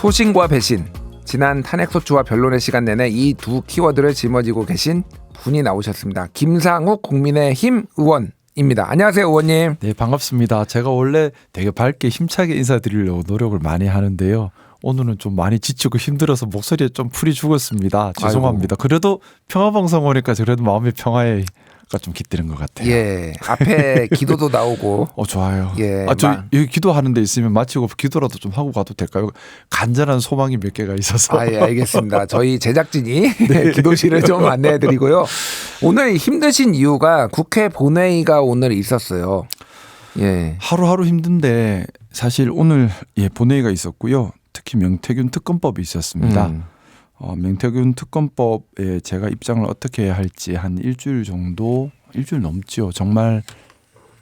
소신과 배신, 지난 탄핵소추와 변론의 시간 내내 이 두 키워드를 짊어지고 계신 분이 나오셨습니다. 김상욱 국민의힘 의원입니다. 안녕하세요, 의원님. 네, 반갑습니다. 제가 원래 되게 밝게 힘차게 인사드리려고 노력을 많이 하는데요. 오늘은 좀 많이 지치고 힘들어서 목소리에 좀 풀이 죽었습니다. 죄송합니다. 아이고. 그래도 평화방송 오니까 그래도 마음의 평화에 좀 깃드는 것 같아요. 예, 앞에 기도도 나오고. 좋아요. 예, 저 여기 기도하는 데 있으면 마치고 기도라도 좀 하고 가도 될까요? 간절한 소망이 몇 개가 있어서. 예, 알겠습니다. 저희 제작진이 네, 기도실을 좀 안내해드리고요. 오늘 힘드신 이유가 국회 본회의가 오늘 있었어요. 예. 하루하루 힘든데 사실 오늘 본회의가 있었고요. 특히 명태균 특검법이 있었습니다. 명태균 특검법에 제가 입장을 어떻게 해야 할지 한 일주일 넘죠. 정말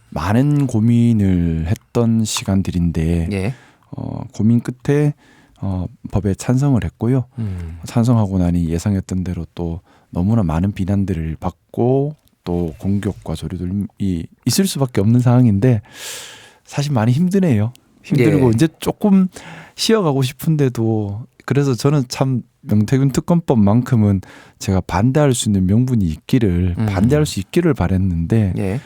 많은 고민을 했던 시간들인데 예. 고민 끝에 법에 찬성을 했고요. 찬성하고 나니 예상했던 대로 또 너무나 많은 비난들을 받고 또 공격과 조류들이 있을 수밖에 없는 상황인데 사실 많이 힘드네요. 힘들고 예. 이제 조금 쉬어가고 싶은데도 그래서 저는 참 명태균 특검법만큼은 제가 반대할 수 있는 명분이 있기를 반대할 수 있기를 바랬는데 예.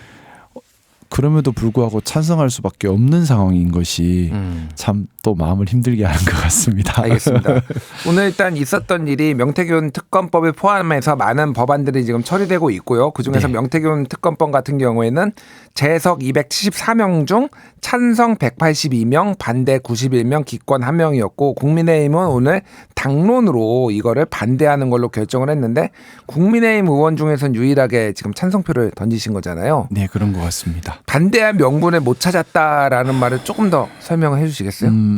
그럼에도 불구하고 찬성할 수밖에 없는 상황인 것이 참 또 마음을 힘들게 하는 것 같습니다. 알겠습니다. 오늘 일단 있었던 일이 명태균 특검법을 포함해서 많은 법안들이 지금 처리되고 있고요. 그중에서 네. 명태균 특검법 같은 경우에는 재석 274명 중 찬성 182명, 반대 91명, 기권 1명이었고 국민의힘은 오늘 당론으로 이거를 반대하는 걸로 결정을 했는데 국민의힘 의원 중에서는 유일하게 지금 찬성표를 던지신 거잖아요. 네, 그런 것 같습니다. 반대할 명분을 못 찾았다라는 말을 조금 더 설명을 해 주시겠어요?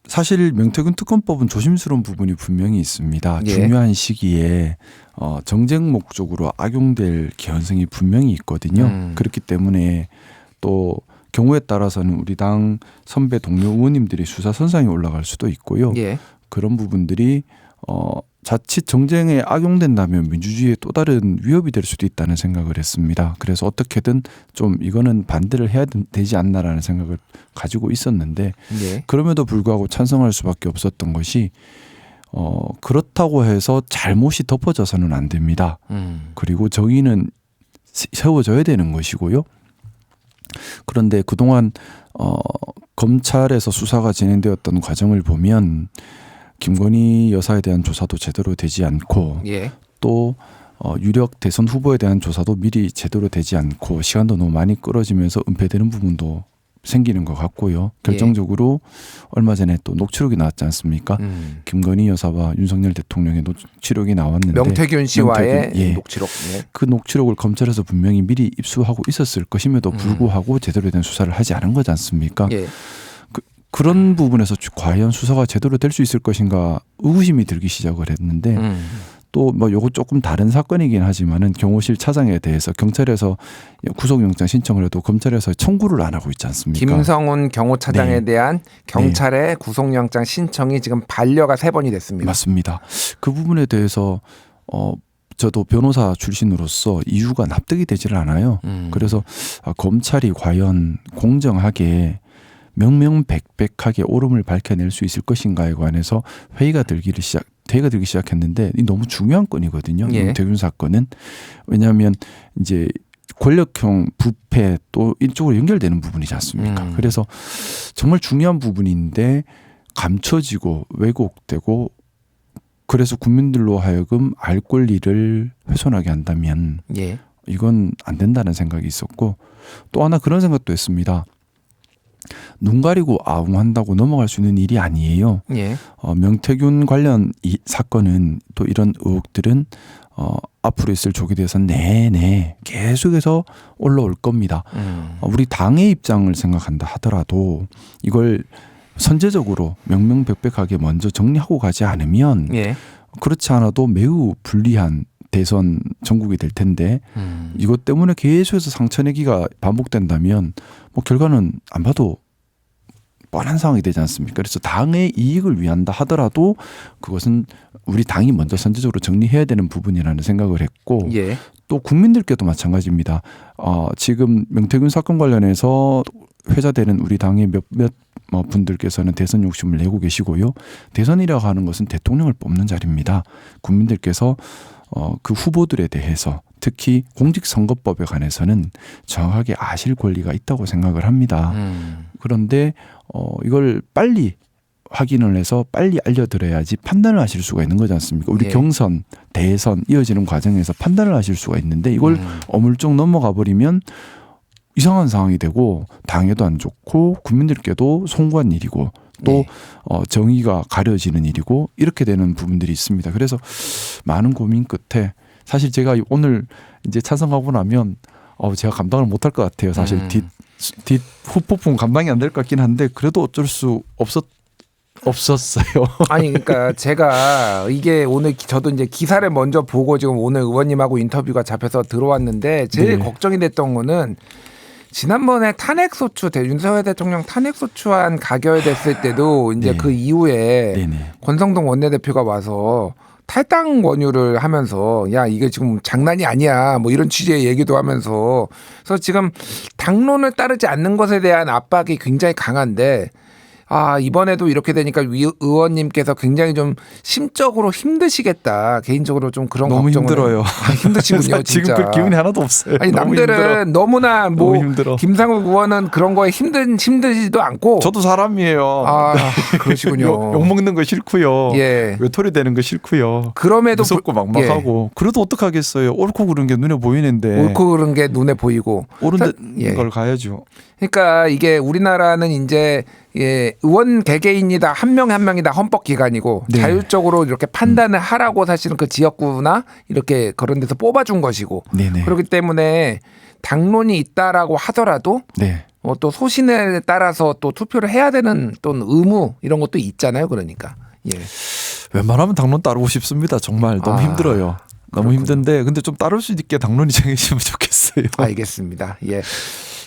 사실 명태균 특검법은 조심스러운 부분이 분명히 있습니다. 예. 중요한 시기에 정쟁 목적으로 악용될 개연성이 분명히 있거든요. 그렇기 때문에 또 경우에 따라서는 우리 당 선배 동료 의원님들이 수사선상에 올라갈 수도 있고요. 예. 그런 부분들이 자칫 정쟁에 악용된다면 민주주의에 또 다른 위협이 될 수도 있다는 생각을 했습니다. 그래서 어떻게든 좀 이거는 반대를 해야 되지 않나라는 생각을 가지고 있었는데 예. 그럼에도 불구하고 찬성할 수밖에 없었던 것이 그렇다고 해서 잘못이 덮어져서는 안 됩니다. 그리고 정의는 세워져야 되는 것이고요. 그런데 그동안 검찰에서 수사가 진행되었던 과정을 보면 김건희 여사에 대한 조사도 제대로 되지 않고 예. 또 유력 대선 후보에 대한 조사도 미리 제대로 되지 않고 시간도 너무 많이 끌어지면서 은폐되는 부분도 생기는 것 같고요. 결정적으로 얼마 전에 또 녹취록이 나왔지 않습니까? 김건희 여사와 윤석열 대통령의 녹취록이 나왔는데 명태균 씨와의 예. 녹취록. 예. 그 녹취록을 검찰에서 분명히 미리 입수하고 있었을 것임에도 불구하고 제대로 된 수사를 하지 않은 거지 않습니까? 예. 그런 부분에서 과연 수사가 제대로 될 수 있을 것인가 의구심이 들기 시작을 했는데 또 뭐 요거 조금 다른 사건이긴 하지만은 경호실 차장에 대해서 경찰에서 구속영장 신청을 해도 검찰에서 청구를 안 하고 있지 않습니까? 김성훈 경호차장에 네. 대한 경찰의 구속영장 신청이 지금 반려가 3번이 됐습니다. 맞습니다. 그 부분에 대해서 저도 변호사 출신으로서 이유가 납득이 되지를 않아요. 그래서 검찰이 과연 공정하게 명명백백하게 옳음을 밝혀낼 수 있을 것인가에 관해서 회의가 들기 시작했는데 이 너무 중요한 건이거든요. 예. 명태균 사건은 왜냐하면 이제 권력형 부패 또 이쪽으로 연결되는 부분이지 않습니까? 그래서 정말 중요한 부분인데 감춰지고 왜곡되고 그래서 국민들로 하여금 알 권리를 훼손하게 한다면 예. 이건 안 된다는 생각이 있었고 또 하나 그런 생각도 했습니다. 눈 가리고 아웅한다고 넘어갈 수 있는 일이 아니에요. 예. 명태균 관련 이 사건은 또 이런 의혹들은 앞으로 있을 조기에 대해서는 내내 계속해서 올라올 겁니다. 우리 당의 입장을 생각한다 하더라도 이걸 선제적으로 명명백백하게 먼저 정리하고 가지 않으면 예. 그렇지 않아도 매우 불리한 대선 전국이 될 텐데 이것 때문에 계속해서 상처내기가 반복된다면 뭐 결과는 안 봐도 뻔한 상황이 되지 않습니까? 그래서 당의 이익을 위한다 하더라도 그것은 우리 당이 먼저 선제적으로 정리해야 되는 부분이라는 생각을 했고 예. 또 국민들께도 마찬가지입니다. 지금 명태균 사건 관련해서 회자되는 우리 당의 몇몇 뭐 분들께서는 대선 욕심을 내고 계시고요. 대선이라고 하는 것은 대통령을 뽑는 자리입니다. 국민들께서 그 후보들에 대해서 특히 공직선거법에 관해서는 정확하게 아실 권리가 있다고 생각을 합니다. 그런데 이걸 빨리 확인을 해서 빨리 알려드려야지 판단을 하실 수가 있는 거지 않습니까? 우리 예. 경선, 대선 이어지는 과정에서 판단을 하실 수가 있는데 이걸 어물쩍 넘어가 버리면 이상한 상황이 되고 당에도 안 좋고 국민들께도 송구한 일이고 또 네. 정의가 가려지는 일이고 이렇게 되는 부분들이 있습니다. 그래서 많은 고민 끝에 사실 제가 오늘 이제 찬성하고 나면 제가 감당을 못할 것 같아요. 사실 뒷 후폭풍 감당이 안 될 것 같긴 한데 그래도 어쩔 수 없었어요. 아니 그러니까 제가 이게 오늘 저도 이제 기사를 먼저 보고 지금 오늘 의원님하고 인터뷰가 잡혀서 들어왔는데 제일 네. 걱정이 됐던 거는 지난번에 탄핵소추 윤석열 대통령 탄핵소추안 가결됐을 때도 이제 네. 그 이후에 네네. 권성동 원내대표가 와서 탈당 권유를 하면서 야 이게 지금 장난이 아니야 뭐 이런 취지의 얘기도 하면서 그래서 지금 당론을 따르지 않는 것에 대한 압박이 굉장히 강한데 이번에도 이렇게 되니까 의원님께서 굉장히 좀 심적으로 힘드시겠다. 개인적으로 좀 그런 너무 걱정을 힘들어요. 힘드시군요. 지금 진짜. 그 기운이 하나도 없어요. 아니 너무 남들은 힘들어. 너무나 뭐 너무 힘들어. 김상욱 의원은 그런 거에 힘들지도 않고. 저도 사람이에요. 그러시군요. 욕 먹는 거 싫고요. 예. 외톨이 되는 거 싫고요. 그럼에도 무섭고 막막하고. 그래도 어떡하겠어요. 옳고 그른 게 눈에 보이는데. 옳고 그른 게 눈에 보이고. 옳은 걸 가야죠. 그러니까 이게 우리나라는 이제 의원 개개인이다 한 명 한 명이 다 헌법 기관이고 네. 자율적으로 이렇게 판단을 하라고 사실은 그 지역구나 이렇게 그런 데서 뽑아준 것이고 네네. 그렇기 때문에 당론이 있다라고 하더라도 네. 또 소신에 따라서 또 투표를 해야 되는 또 의무 이런 것도 있잖아요. 그러니까 웬만하면 당론 따르고 싶습니다. 정말 너무 힘들어요. 너무 그렇군요. 힘든데 근데 좀 따를 수 있게 당론이 정해지면 좋겠어요. 알겠습니다.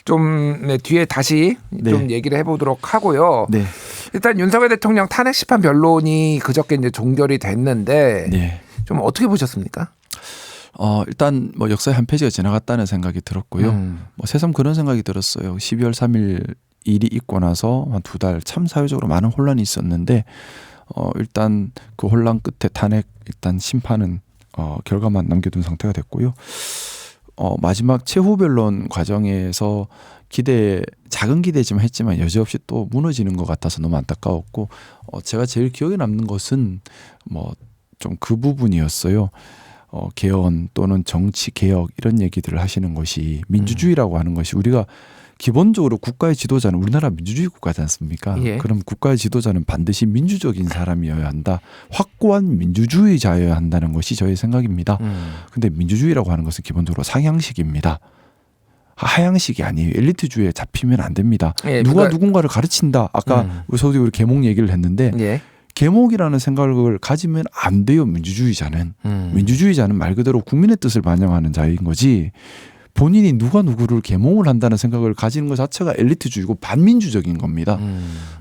좀 뒤에 다시 좀 얘기를 해보도록 하고요. 네. 일단 윤석열 대통령 탄핵 심판 변론이 그저께 이제 종결이 됐는데 네. 좀 어떻게 보셨습니까? 일단 뭐 역사의 한 페이지가 지나갔다는 생각이 들었고요. 뭐 새삼 그런 생각이 들었어요. 12월 3일 일이 있고 나서 한 2달 참 사회적으로 많은 혼란이 있었는데 일단 그 혼란 끝에 탄핵 일단 심판은 결과만 남겨둔 상태가 됐고요. 마지막 최후 변론 과정에서 작은 기대지만 했지만 여지없이 또 무너지는 것 같아서 너무 안타까웠고 제가 제일 기억에 남는 것은 뭐 좀 그 부분이었어요. 개헌 또는 정치 개혁 이런 얘기들을 하시는 것이 민주주의라고 하는 것이 우리가 기본적으로 국가의 지도자는 우리나라 민주주의 국가지 않습니까? 예. 그럼 국가의 지도자는 반드시 민주적인 사람이어야 한다. 확고한 민주주의자여야 한다는 것이 저의 생각입니다. 근데 민주주의라고 하는 것은 기본적으로 상향식입니다. 하향식이 아니에요. 엘리트주의에 잡히면 안 됩니다. 누가 누군가를 가르친다. 아까 우리 계몽 얘기를 했는데 계몽이라는 생각을 가지면 안 돼요. 민주주의자는. 민주주의자는 말 그대로 국민의 뜻을 반영하는 자인 거지. 본인이 누가 누구를 계몽을 한다는 생각을 가지는 것 자체가 엘리트주의고 반민주적인 겁니다.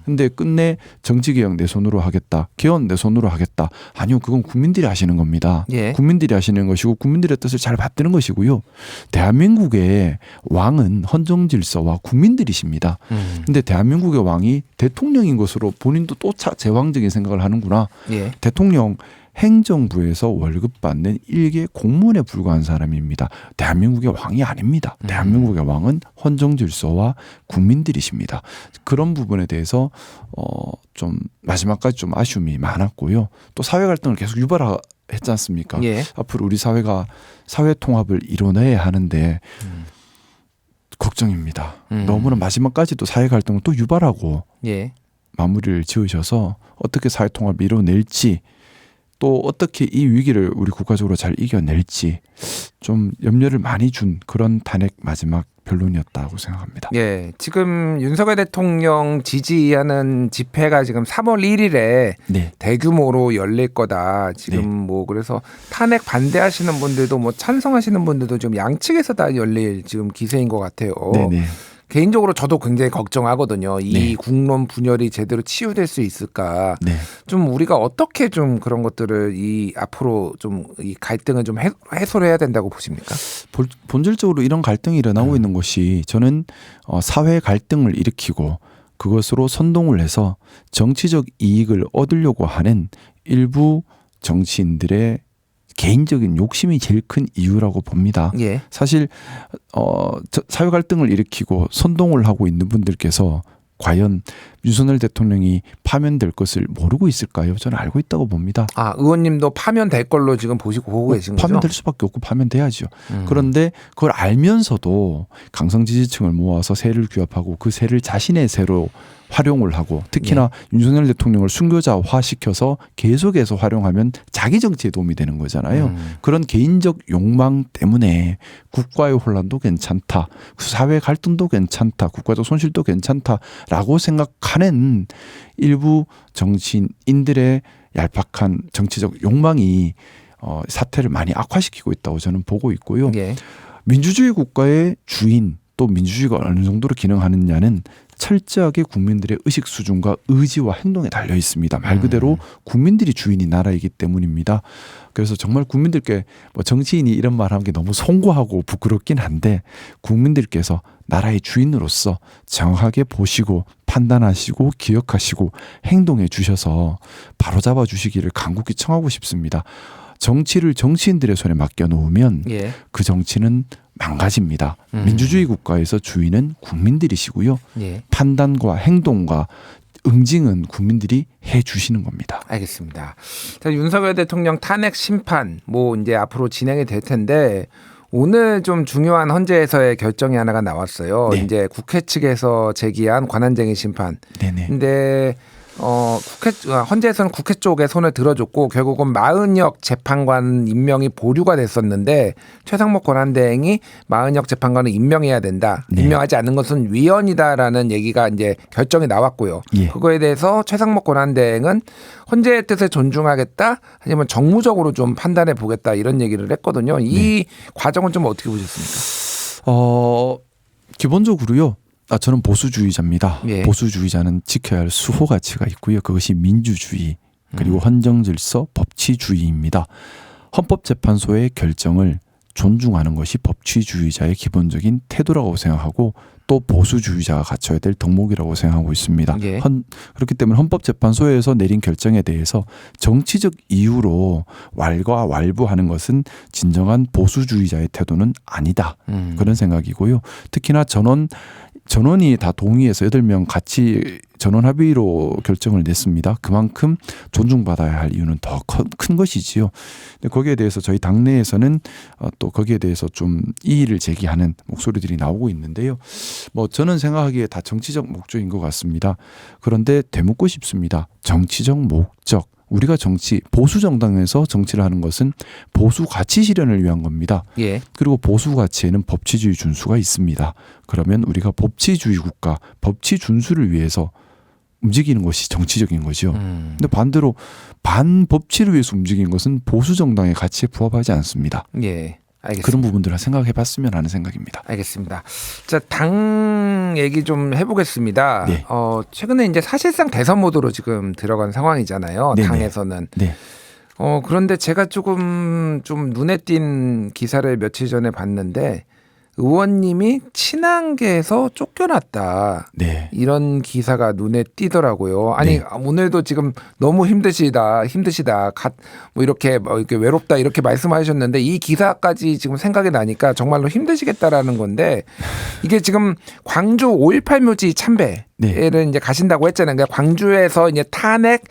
근데 끝내 정치개혁 내 손으로 하겠다. 개헌 내 손으로 하겠다. 아니요. 그건 국민들이 하시는 겁니다. 국민들이 하시는 것이고 국민들의 뜻을 잘 받드는 것이고요. 대한민국의 왕은 헌정질서와 국민들이십니다. 근데 대한민국의 왕이 대통령인 것으로 본인도 또 제왕적인 생각을 하는구나. 대통령 행정부에서 월급 받는 일개 공무원에 불과한 사람입니다. 대한민국의 왕이 아닙니다. 대한민국의 왕은 헌정질서와 국민들이십니다. 그런 부분에 대해서 좀 마지막까지 좀 아쉬움이 많았고요. 또 사회 갈등을 계속 유발했지 않습니까? 앞으로 우리 사회가 사회 통합을 이뤄내야 하는데 걱정입니다. 너무나 마지막까지도 사회 갈등을 또 유발하고 마무리를 지으셔서 어떻게 사회 통합을 이뤄낼지 또 어떻게 이 위기를 우리 국가적으로 잘 이겨낼지 좀 염려를 많이 준 그런 탄핵 마지막 변론이었다고 생각합니다. 지금 윤석열 대통령 지지하는 집회가 지금 3월 1일에 대규모로 열릴 거다. 지금 뭐 그래서 탄핵 반대하시는 분들도 뭐 찬성하시는 분들도 좀 양측에서 다 열릴 지금 기세인 것 같아요. 개인적으로 저도 굉장히 걱정하거든요. 이 국론 분열이 제대로 치유될 수 있을까? 좀 우리가 어떻게 좀 그런 것들을 앞으로 좀 이 갈등을 좀 해소를 해야 된다고 보십니까? 본질적으로 이런 갈등이 일어나고 있는 것이 저는 사회 갈등을 일으키고 그것으로 선동을 해서 정치적 이익을 얻으려고 하는 일부 정치인들의 개인적인 욕심이 제일 큰 이유라고 봅니다. 예. 사실 사회 갈등을 일으키고 선동을 하고 있는 분들께서 과연 윤석열 대통령이 파면될 것을 모르고 있을까요? 저는 알고 있다고 봅니다. 아, 의원님도 파면될 걸로 지금 보고 계신 거죠? 파면될 수밖에 없고 파면돼야죠. 그런데 그걸 알면서도 강성 지지층을 모아서 세를 규합하고 그 세를 자신의 세로 활용을 하고 특히나 윤석열 대통령을 순교자화시켜서 계속해서 활용하면 자기 정치에 도움이 되는 거잖아요. 그런 개인적 욕망 때문에 국가의 혼란도 괜찮다. 사회 갈등도 괜찮다. 국가적 손실도 괜찮다라고 생각하는 일부 정치인들의 얄팍한 정치적 욕망이 사태를 많이 악화시키고 있다고 저는 보고 있고요. 예. 민주주의 국가의 주인 또 민주주의가 어느 정도로 기능하느냐는 철저하게 국민들의 의식 수준과 의지와 행동에 달려 있습니다. 말 그대로 국민들이 주인이 나라이기 때문입니다. 그래서 정말 국민들께 뭐 정치인이 이런 말하는 게 너무 송구하고 부끄럽긴 한데 국민들께서 나라의 주인으로서 정확하게 보시고 판단하시고 기억하시고 행동해 주셔서 바로잡아 주시기를 간곡히 청하고 싶습니다. 정치를 정치인들의 손에 맡겨놓으면 예. 그 정치는 망가집니다. 민주주의 국가에서 주인은 국민들이시고요. 예. 판단과 행동과 응징은 국민들이 해 주시는 겁니다. 알겠습니다. 자, 윤석열 대통령 탄핵 심판 뭐 이제 앞으로 진행이 될 텐데 오늘 좀 중요한 헌재에서의 결정이 하나가 나왔어요. 네. 이제 국회 측에서 제기한 관한쟁의 심판. 네네. 근데 헌재에서는 국회 쪽에 손을 들어줬고 결국은 마은혁 재판관 임명이 보류가 됐었는데 최상목 권한대행이 마은혁 재판관을 임명해야 된다. 네. 임명하지 않는 것은 위헌이다라는 얘기가 이제 결정이 나왔고요. 예. 그거에 대해서 최상목 권한대행은 헌재의 뜻을 존중하겠다. 하지만 정무적으로 좀 판단해 보겠다 이런 얘기를 했거든요. 이 과정은 좀 어떻게 보셨습니까? 기본적으로요. 저는 보수주의자입니다. 예. 보수주의자는 지켜야 할 수호 가치가 있고요. 그것이 민주주의 그리고 헌정질서 법치주의입니다. 헌법재판소의 결정을 존중하는 것이 법치주의자의 기본적인 태도라고 생각하고 또 보수주의자가 갖춰야 될 덕목이라고 생각하고 있습니다. 예. 그렇기 때문에 헌법재판소에서 내린 결정에 대해서 정치적 이유로 왈가왈부하는 것은 진정한 보수주의자의 태도는 아니다. 그런 생각이고요. 특히나 전원이 다 동의해서 8명 같이 전원 합의로 결정을 냈습니다. 그만큼 존중받아야 할 이유는 더 큰 것이지요. 근데 거기에 대해서 저희 당내에서는 또 거기에 대해서 좀 이의를 제기하는 목소리들이 나오고 있는데요. 뭐 저는 생각하기에 다 정치적 목적인 것 같습니다. 그런데 되묻고 싶습니다. 정치적 목적. 우리가 보수 정당에서 정치를 하는 것은 보수 가치 실현을 위한 겁니다. 예. 그리고 보수 가치에는 법치주의 준수가 있습니다. 그러면 우리가 법치주의 국가, 법치 준수를 위해서 움직이는 것이 정치적인 거죠. 근데 반대로 반법치를 위해서 움직이는 것은 보수 정당의 가치에 부합하지 않습니다. 예. 알겠습니다. 그런 부분들을 생각해 봤으면 하는 생각입니다. 알겠습니다. 자, 당 얘기 좀 해보겠습니다. 네. 최근에 이제 사실상 대선 모드로 지금 들어간 상황이잖아요. 네네. 당에서는. 네. 그런데 제가 조금 좀 눈에 띈 기사를 며칠 전에 봤는데 의원님이 친한계에서 쫓겨났다. 네. 이런 기사가 눈에 띄더라고요. 아니, 네. 오늘도 지금 너무 힘드시다. 뭐 이렇게 외롭다 이렇게 말씀하셨는데 이 기사까지 지금 생각이 나니까 정말로 힘드시겠다라는 건데 이게 지금 광주 5.18 묘지 참배를 이제 가신다고 했잖아요. 그러니까 광주에서 이제 탄핵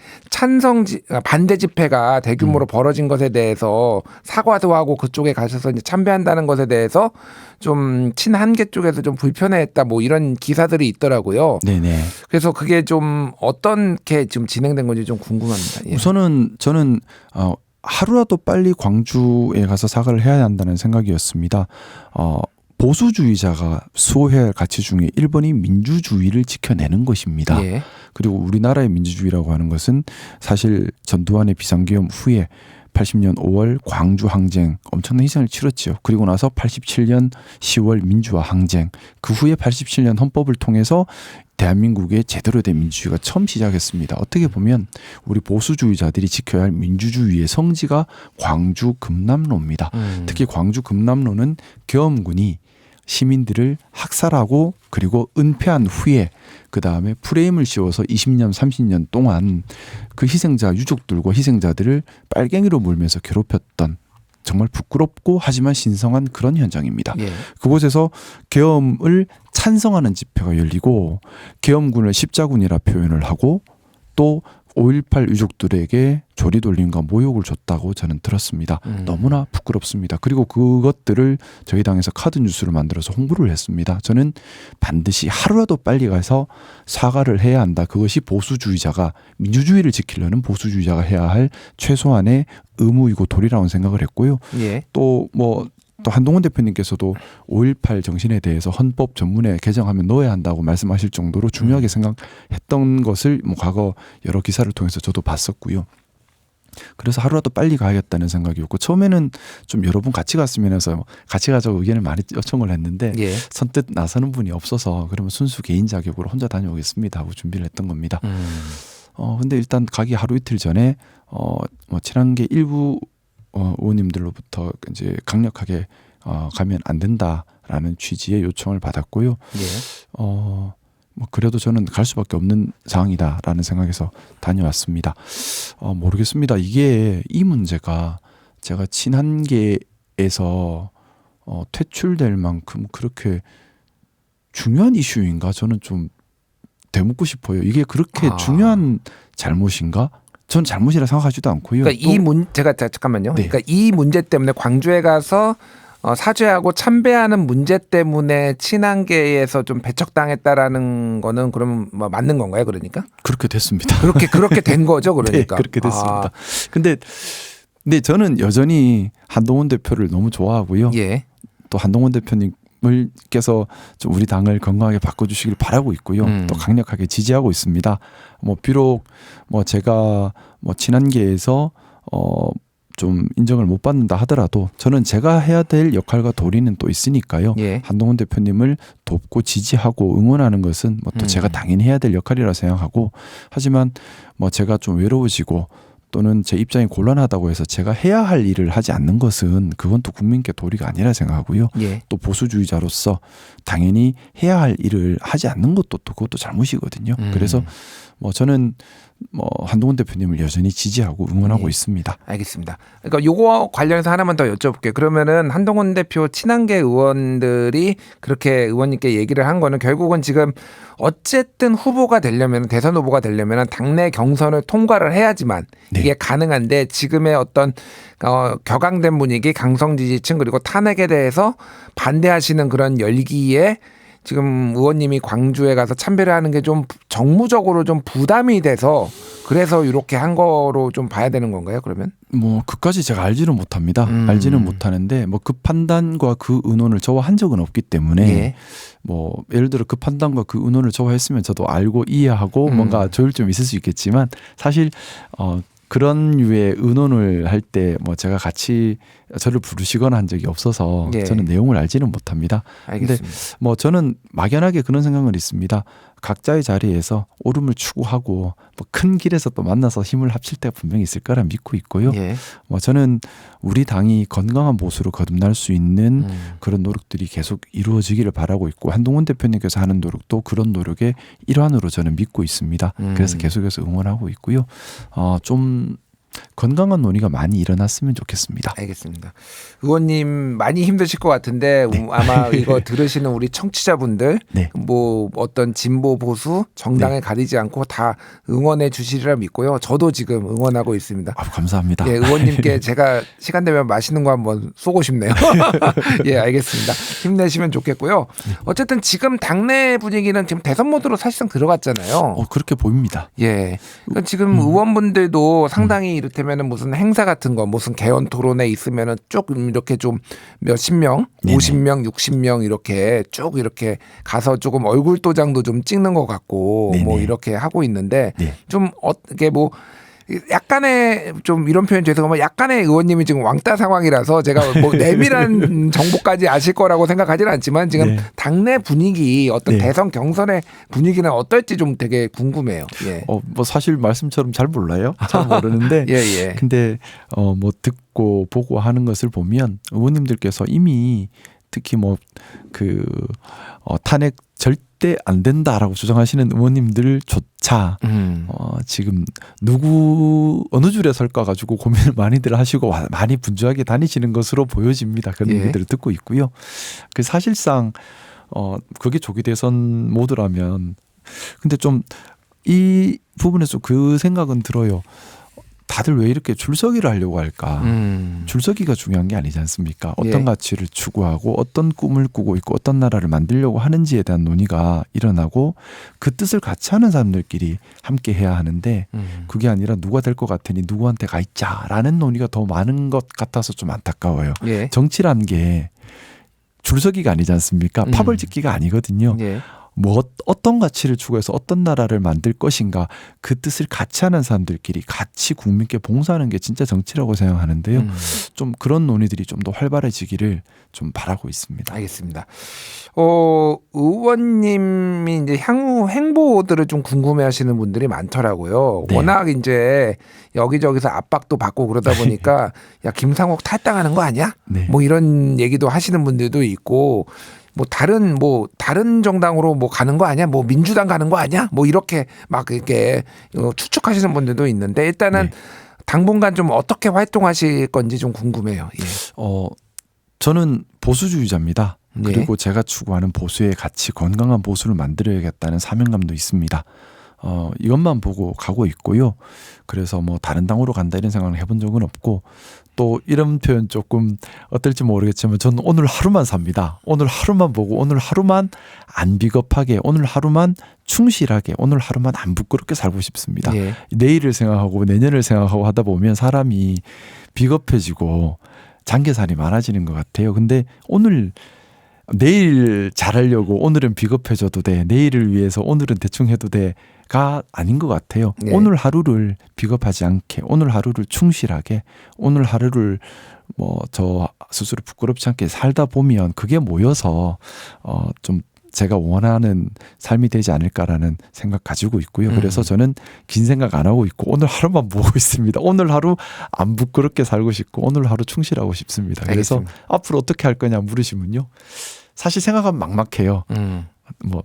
반대 집회가 대규모로 벌어진 것에 대해서 사과도 하고 그쪽에 가셔서 이제 참배한다는 것에 대해서 좀 친한계 쪽에서 좀 불편해했다 뭐 이런 기사들이 있더라고요. 네네. 그래서 그게 좀 어떻게 지금 진행된 건지 좀 궁금합니다. 예. 우선은 저는 하루라도 빨리 광주에 가서 사과를 해야 한다는 생각이었습니다. 보수주의자가 수호해야 할 가치 중에 1번이 민주주의를 지켜내는 것입니다. 예. 그리고 우리나라의 민주주의라고 하는 것은 사실 전두환의 비상계엄 후에 80년 5월 광주 항쟁 엄청난 희생을 치렀죠. 그리고 나서 87년 10월 민주화 항쟁, 그 후에 87년 헌법을 통해서 대한민국의 제대로 된 민주주의가 처음 시작했습니다. 어떻게 보면 우리 보수주의자들이 지켜야 할 민주주의의 성지가 광주 금남로입니다. 특히 광주 금남로는 계엄군이 시민들을 학살하고 그리고 은폐한 후에 그 다음에 프레임을 씌워서 20년, 30년 동안 그 희생자 유족들과 희생자들을 빨갱이로 몰면서 괴롭혔던 정말 부끄럽고 하지만 신성한 그런 현장입니다. 예. 그곳에서 계엄을 찬성하는 집회가 열리고 계엄군을 십자군이라 표현을 하고 또 5.18 유족들에게 조리돌림과 모욕을 줬다고 저는 들었습니다. 너무나 부끄럽습니다. 그리고 그것들을 저희 당에서 카드 뉴스를 만들어서 홍보를 했습니다. 저는 반드시 하루라도 빨리 가서 사과를 해야 한다. 그것이 보수주의자가 민주주의를 지키려는 보수주의자가 해야 할 최소한의 의무이고 도리라고 생각을 했고요. 예. 또 한동훈 대표님께서도 5.18 정신에 대해서 헌법 전문에 개정하면 넣어야 한다고 말씀하실 정도로 중요하게 생각했던 것을 과거 여러 기사를 통해서 저도 봤었고요. 그래서 하루라도 빨리 가야겠다는 생각이었고 처음에는 좀 여러 분 같이 갔으면 해서 같이 가자고 의견을 많이 요청을 했는데 예. 선뜻 나서는 분이 없어서 그러면 순수 개인 자격으로 혼자 다녀오겠습니다 하고 준비를 했던 겁니다. 근데 일단 가기 하루 이틀 전에 친한계 일부 의원님들로부터 이제 강력하게 가면 안 된다라는 취지의 요청을 받았고요. 예. 그래도 저는 갈 수밖에 없는 상황이다라는 생각에서 다녀왔습니다. 모르겠습니다. 이 문제가 제가 친한계에서 퇴출될 만큼 그렇게 중요한 이슈인가 저는 좀 되묻고 싶어요. 이게 그렇게 중요한 잘못인가? 전 잘못이라 생각하지도 않고요. 그러니까 제가 잠깐만요. 네. 그러니까 이 문제 때문에 광주에 가서 사죄하고 참배하는 문제 때문에 친한계에서 좀 배척당했다라는 거는 그러면 맞는 건가요? 그러니까 그렇게 됐습니다. 그렇게 된 거죠. 그러니까 네, 그렇게 됐습니다. 근데 저는 여전히 한동훈 대표를 너무 좋아하고요. 예. 또 한동훈 대표님께서 좀 우리 당을 건강하게 바꿔주시길 바라고 있고요. 또 강력하게 지지하고 있습니다. 비록 제가 친한계에서 좀 인정을 못 받는다 하더라도 저는 제가 해야 될 역할과 도리는 또 있으니까요. 예. 한동훈 대표님을 돕고 지지하고 응원하는 것은 또 제가 당연히 해야 될 역할이라 생각하고 하지만 제가 좀 외로워지고 또는 제 입장이 곤란하다고 해서 제가 해야 할 일을 하지 않는 것은 그건 또 국민께 도리가 아니라 생각하고요. 예. 또 보수주의자로서 당연히 해야 할 일을 하지 않는 것도 또 그것도 잘못이거든요. 그래서 저는 한동훈 대표님을 여전히 지지하고 응원하고 예. 있습니다. 알겠습니다. 그러니까 요거 관련해서 하나만 더 여쭤볼게요. 그러면은 한동훈 대표 친한계 의원들이 그렇게 의원님께 얘기를 한 거는 결국은 지금 어쨌든 후보가 되려면 대선 후보가 되려면 당내 경선을 통과를 해야지만 네. 이게 가능한데 지금의 어떤 격앙된 분위기, 강성 지지층 그리고 탄핵에 대해서 반대하시는 그런 열기에 지금 의원님이 광주에 가서 참배를 하는 게 좀 정무적으로 좀 부담이 돼서 그래서 이렇게 한 거로 좀 봐야 되는 건가요? 그러면? 그까지 제가 알지는 못합니다. 알지는 못하는데 그 판단과 그 의논을 저와 한 적은 없기 때문에 예. 예를 들어 그 판단과 그 의논을 저와 했으면 저도 알고 이해하고 뭔가 조율 좀 있을 수 있겠지만 사실 그런 류의 의논을 할 때 제가 같이 저를 부르시거나 한 적이 없어서 예. 저는 내용을 알지는 못합니다. 알겠습니다. 근데 저는 막연하게 그런 생각은 있습니다. 각자의 자리에서 옳음을 추구하고 큰 길에서 또 만나서 힘을 합칠 때가 분명히 있을 거라 믿고 있고요. 예. 저는 우리 당이 건강한 보수로 거듭날 수 있는 그런 노력들이 계속 이루어지기를 바라고 있고 한동훈 대표님께서 하는 노력도 그런 노력의 일환으로 저는 믿고 있습니다. 그래서 계속해서 응원하고 있고요. 좀 건강한 논의가 많이 일어났으면 좋겠습니다. 알겠습니다. 의원님 많이 힘드실 것 같은데 아마 이거 들으시는 우리 청취자분들 네. 어떤 진보 보수 정당에 가리지 않고 다 응원해 주시리라 믿고요. 저도 지금 응원하고 있습니다. 감사합니다. 예, 의원님께 제가 시간 되면 맛있는 거 한번 쏘고 싶네요. 예, 알겠습니다. 힘내시면 좋겠고요. 어쨌든 지금 당내 분위기는 지금 대선 모드로 사실상 들어갔잖아요. 그렇게 보입니다. 예. 그러니까 지금 의원분들도 상당히 이를테면은 무슨 행사 같은 거 무슨 개헌 토론회 있으면은 쭉 이렇게 좀 몇십 명, 네네. 50명, 60명 이렇게 쭉 이렇게 가서 조금 얼굴 도장도 좀 찍는 것 같고 네네. 이렇게 하고 있는데 네. 좀 어떻게 약간의 좀 이런 표현 죄송하면 약간의 의원님이 지금 왕따 상황이라서 제가 내밀한 정보까지 아실 거라고 생각하지는 않지만 지금 네. 당내 분위기 어떤 네. 대선 경선의 분위기는 어떨지 좀 되게 궁금해요. 예. 사실 말씀처럼 잘 몰라요. 잘 모르는데 예. 근데 듣고 보고 하는 것을 보면 의원님들께서 이미 특히 뭐 탄핵 절대 안 된다라고 주장하시는 의원님들조차 지금 어느 줄에 설까 가지고 고민을 많이들 하시고 많이 분주하게 다니시는 것으로 보여집니다. 그런 얘기들을 듣고 있고요. 그 사실상 그게 조기 대선 모드라면 근데 좀 이 부분에서 그 생각은 들어요. 다들 왜 이렇게 줄서기를 하려고 할까? 줄서기가 중요한 게 아니지 않습니까? 어떤 가치를 추구하고 어떤 꿈을 꾸고 있고 어떤 나라를 만들려고 하는지에 대한 논의가 일어나고 그 뜻을 같이 하는 사람들끼리 함께 해야 하는데 그게 아니라 누가 될 것 같으니 누구한테 가 있자라는 논의가 더 많은 것 같아서 좀 안타까워요. 정치란 게 줄서기가 아니지 않습니까? 파벌짓기가 아니거든요. 뭐 어떤 가치를 추구해서 어떤 나라를 만들 것인가 그 뜻을 같이 하는 사람들끼리 같이 국민께 봉사하는 게 진짜 정치라고 생각하는데요. 좀 그런 논의들이 좀 더 활발해지기를 좀 바라고 있습니다. 알겠습니다. 의원님이 이제 향후 행보들을 좀 궁금해하시는 분들이 많더라고요. 네. 워낙 이제 여기저기서 압박도 받고 그러다 보니까 야 김상욱 탈당하는 거 아니야? 네. 뭐 이런 얘기도 하시는 분들도 있고. 다른 정당으로 가는 거 아니야? 민주당 가는 거 아니야? 이렇게 막 이렇게 추측하시는 분들도 있는데 일단은 당분간 좀 어떻게 활동하실 건지 좀 궁금해요. 저는 보수주의자입니다. 그리고 제가 추구하는 보수의 가치, 건강한 보수를 만들어야겠다는 사명감도 있습니다. 이것만 보고 가고 있고요. 그래서 다른 당으로 간다 이런 생각을 해본 적은 없고 또 이런 표현 조금 어떨지 모르겠지만 저는 오늘 하루만 삽니다. 오늘 하루만 보고 오늘 하루만 안 비겁하게 오늘 하루만 충실하게 오늘 하루만 안 부끄럽게 살고 싶습니다. 내일을 생각하고 내년을 생각하고 하다 보면 사람이 비겁해지고 장계살이 많아지는 것 같아요. 근데 내일 잘하려고 오늘은 비겁해져도 돼. 내일을 위해서 오늘은 대충 해도 돼가 아닌 것 같아요. 오늘 하루를 비겁하지 않게 오늘 하루를 충실하게 오늘 하루를 저 스스로 부끄럽지 않게 살다 보면 그게 모여서 좀 제가 원하는 삶이 되지 않을까라는 생각 가지고 있고요. 그래서 저는 긴 생각 안 하고 있고 오늘 하루만 보고 있습니다. 오늘 하루 안 부끄럽게 살고 싶고 오늘 하루 충실하고 싶습니다. 그래서 알겠습니다. 앞으로 어떻게 할 거냐 물으시면요. 사실 생각하면 막막해요.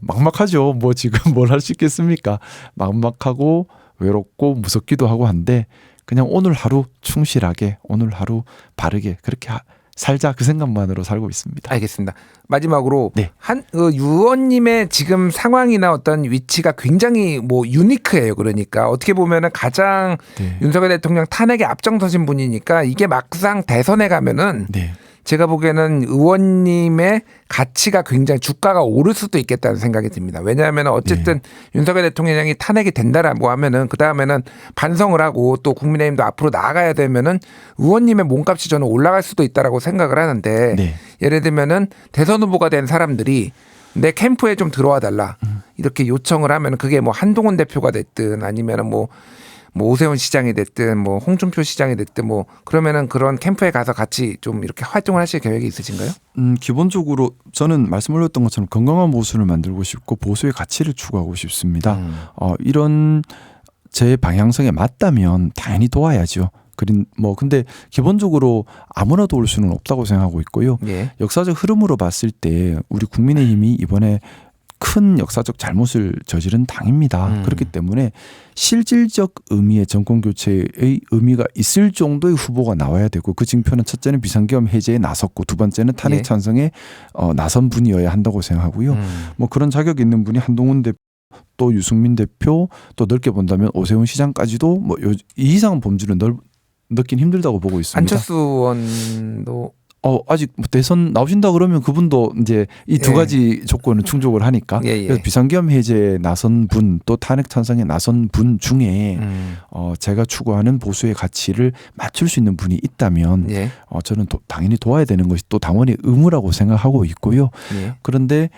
막막하죠. 지금 뭘 할 수 있겠습니까? 막막하고 외롭고 무섭기도 하고 한데 그냥 오늘 하루 충실하게 오늘 하루 바르게 그렇게 살자 그 생각만으로 살고 있습니다. 알겠습니다. 마지막으로 유원님의 지금 상황이나 어떤 위치가 굉장히 유니크해요. 그러니까 어떻게 보면은 가장 윤석열 대통령 탄핵에 앞장서신 분이니까 이게 막상 대선에 가면은 제가 보기에는 의원님의 가치가 굉장히 주가가 오를 수도 있겠다는 생각이 듭니다. 왜냐하면 어쨌든 윤석열 대통령이 탄핵이 된다라고 하면은 그 다음에는 반성을 하고 또 국민의힘도 앞으로 나아가야 되면은 의원님의 몸값이 저는 올라갈 수도 있다라고 생각을 하는데 예를 들면은 대선 후보가 된 사람들이 내 캠프에 좀 들어와 달라 이렇게 요청을 하면 그게 한동훈 대표가 됐든 아니면은 오세훈 시장이 됐든 홍준표 시장이 됐든 그러면은 그런 캠프에 가서 같이 좀 이렇게 활동을 하실 계획이 있으신가요? 기본적으로 저는 말씀 올렸던 것처럼 건강한 보수를 만들고 싶고 보수의 가치를 추구하고 싶습니다. 이런 제 방향성에 맞다면 당연히 도와야죠. 근데 기본적으로 아무나 도울 수는 없다고 생각하고 있고요. 역사적 흐름으로 봤을 때 우리 국민의힘이 이번에 큰 역사적 잘못을 저지른 당입니다. 그렇기 때문에 실질적 의미의 정권 교체의 의미가 있을 정도의 후보가 나와야 되고 그 징표는 첫째는 비상계엄 해제에 나섰고 두 번째는 탄핵 찬성에 나선 분이어야 한다고 생각하고요. 그런 자격 있는 분이 한동훈 대표 또 유승민 대표 또 넓게 본다면 오세훈 시장까지도 이 이상 범주를 넣긴 힘들다고 보고 있습니다. 안철수 의원도 아직 대선 나오신다 그러면 그분도 이제 이 두 가지 조건은 충족을 하니까 그래서 비상계엄 해제에 나선 분 또 탄핵 찬성에 나선 분 중에 제가 추구하는 보수의 가치를 맞출 수 있는 분이 있다면 저는 당연히 도와야 되는 것이 또 당원의 의무라고 생각하고 있고요. 그런데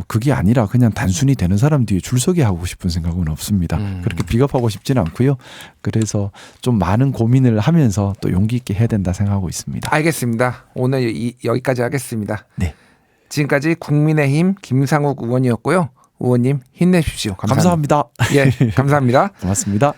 그게 아니라 그냥 단순히 되는 사람 뒤에 줄서기 하고 싶은 생각은 없습니다. 그렇게 비겁하고 싶지는 않고요. 그래서 좀 많은 고민을 하면서 또 용기 있게 해야 된다 생각하고 있습니다. 알겠습니다. 오늘 여기까지 하겠습니다. 지금까지 국민의힘 김상욱 의원이었고요. 의원님 힘내십시오. 감사합니다. 감사합니다. 감사합니다. 고맙습니다.